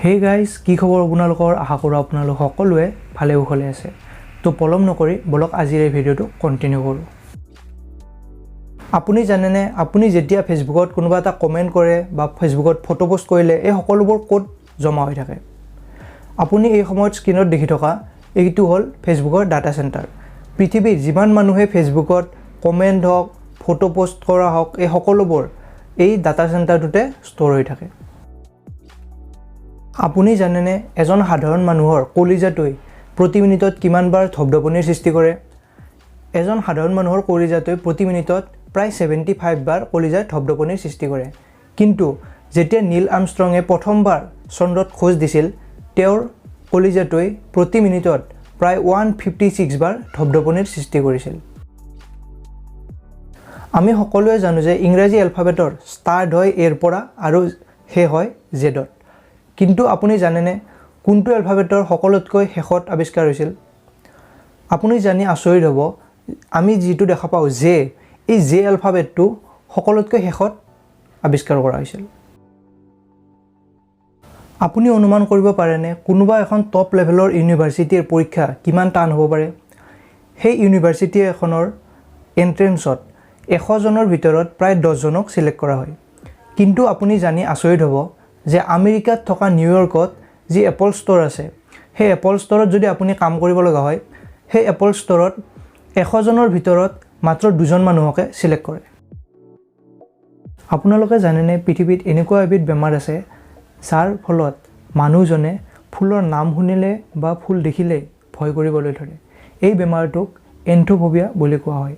Hey guys, কি খবৰ আপোনালোকৰ আশা কৰোঁ আপোনালোক সকলোৱে ভালে কুশলে আছে। তো পলম নকৰি বলক আজিৰ এই ভিডিওটো কন্টিনিউ কৰোঁ। আপুনি জানেনে আপুনি যেতিয়া ফেসবুকত কোনোবা এটা কমেন্ট কৰে বা ফেসবুকত ফটো পোষ্ট কৰিলে এই সকলোবোৰ কোড জমা হৈ থাকে। আপুনি এই সময়ত স্ক্ৰিনত দেখি থকা এইটো হ'ল ফেসবুকৰ ডাটা সেন্টাৰ। পৃথিৱীৰ যিমান মানুহে ফেসবুকত কমেন্ট হওক ফটো পোষ্ট কৰা হওক এই সকলোবোৰ এই ডাটা সেন্টাৰটোতে ষ্ট'ৰ হৈ থাকে। আপুনি জানেনে এজন সাধাৰণ মানুহৰ কলিজাটোই প্ৰতি মিনিটত কিমানবাৰ ধপধপনিৰ সৃষ্টি কৰে? এজন সাধাৰণ মানুহৰ কলিজাটোই প্ৰতি মিনিটত প্ৰায় 75 বাৰ কলিজাত ধপধপনিৰ সৃষ্টি কৰে। কিন্তু যেতিয়া নীল আৰ্মষ্ট্ৰঙে প্ৰথমবাৰ চন্দ্ৰত খোজ দিছিল তেওঁৰ কলিজাটোই প্ৰতি মিনিটত প্ৰায় 156 বাৰ ধপধপনিৰ সৃষ্টি কৰিছিল। আমি সকলোৱে জানো যে ইংৰাজী এলফাবেটৰ ষ্টাৰ্ট হয় এৰ পৰা আৰু শেষ হয় জেডত। কিন্তু আপুনি জানেনে কোনটো এলফাবেটৰ সকলোতকৈ শেষত আৱিষ্কাৰ হৈছিল? আপুনি জানি আচৰিত হ'ব আমি যেটো দেখা পাওঁ যে এই জে এলফাবেটটো সকলোতকৈ শেষত আৱিষ্কাৰ কৰা হৈছিল। আপুনি অনুমান কৰিব পাৰেনে কোনোবা এখন টপ লেভেলৰ ইউনিভাৰ্সিটিৰ পৰীক্ষা কিমান টান হ'ব পাৰে? সেই ইউনিভাৰ্সিটি এখনৰ এন্ট্ৰেন্সত 100 জনৰ ভিতৰত প্ৰায় 10 জনক সিলেক্ট কৰা হয়। কিন্তু আপুনি জানি আচৰিত হ'ব যে আমেৰিকাত থকা নিউয়ৰ্কত যি এপল ষ্ট'ৰ আছে সেই এপল ষ্ট'ৰত যদি আপুনি কাম কৰিব লগা হয় সেই এপল ষ্ট'ৰত 100 জনৰ ভিতৰত মাত্ৰ 2 জন মানুহকে সিলেক্ট কৰে। আপোনালোকে জানেনে পৃথিৱীত এনেকুৱা এবিধ বেমাৰ আছে যাৰ ফলত মানুহজনে ফুলৰ নাম শুনিলে বা ফুল দেখিলে ভয় কৰিবলৈ ধৰে। এই বেমাৰটোক এন্থোফোবিয়া বুলি কোৱা হয়।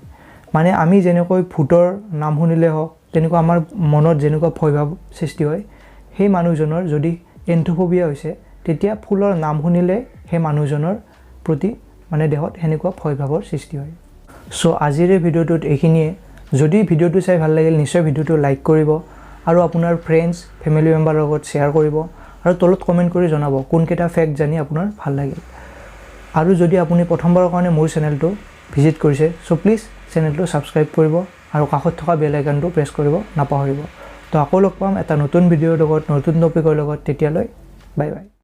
মানে আমি যেনেকৈ ভূতৰ নাম শুনিলে হওক তেনেকুৱা আমাৰ মনত যেনেকুৱা ভয় ভাৱ সৃষ্টি হয় সেই মানুহজনৰ যদি এন্থোফোবিয়া হৈছে তেতিয়া ফুলৰ নাম শুনিলে সেই মানুহজনৰ প্ৰতি মানে দেহত হেনেকুৱা ভয় ভাৱৰ সৃষ্টি হয়। সো আজিৰ এই ভিডিওটোত এইখিনিয়ে। যদি ভিডিওটো চাই ভাল লাগিল নিশ্চয় ভিডিওটো লাইক কৰিব আৰু আপোনাৰ ফ্ৰেন্ডছ ফেমিলি মেম্বাৰৰ লগত শ্বেয়াৰ কৰিব আৰু তলত কমেন্ট কৰি জনাব কোনকেইটা ফেক্ট জানি আপোনাৰ ভাল লাগিল। আৰু যদি আপুনি প্ৰথমবাৰৰ কাৰণে মোৰ চেনেলটো ভিজিট কৰিছে সো প্লিজ চেনেলটো সাবস্ক্ৰাইব কৰিব আৰু কাষত থকা বেল আইকনটো প্ৰেছ কৰিব নাপাহৰিব। তো আকৌ লগ পাম এটা নতুন ভিডিওৰ লগত নতুন টপিকৰ লগত। তেতিয়ালৈ বাই বাই।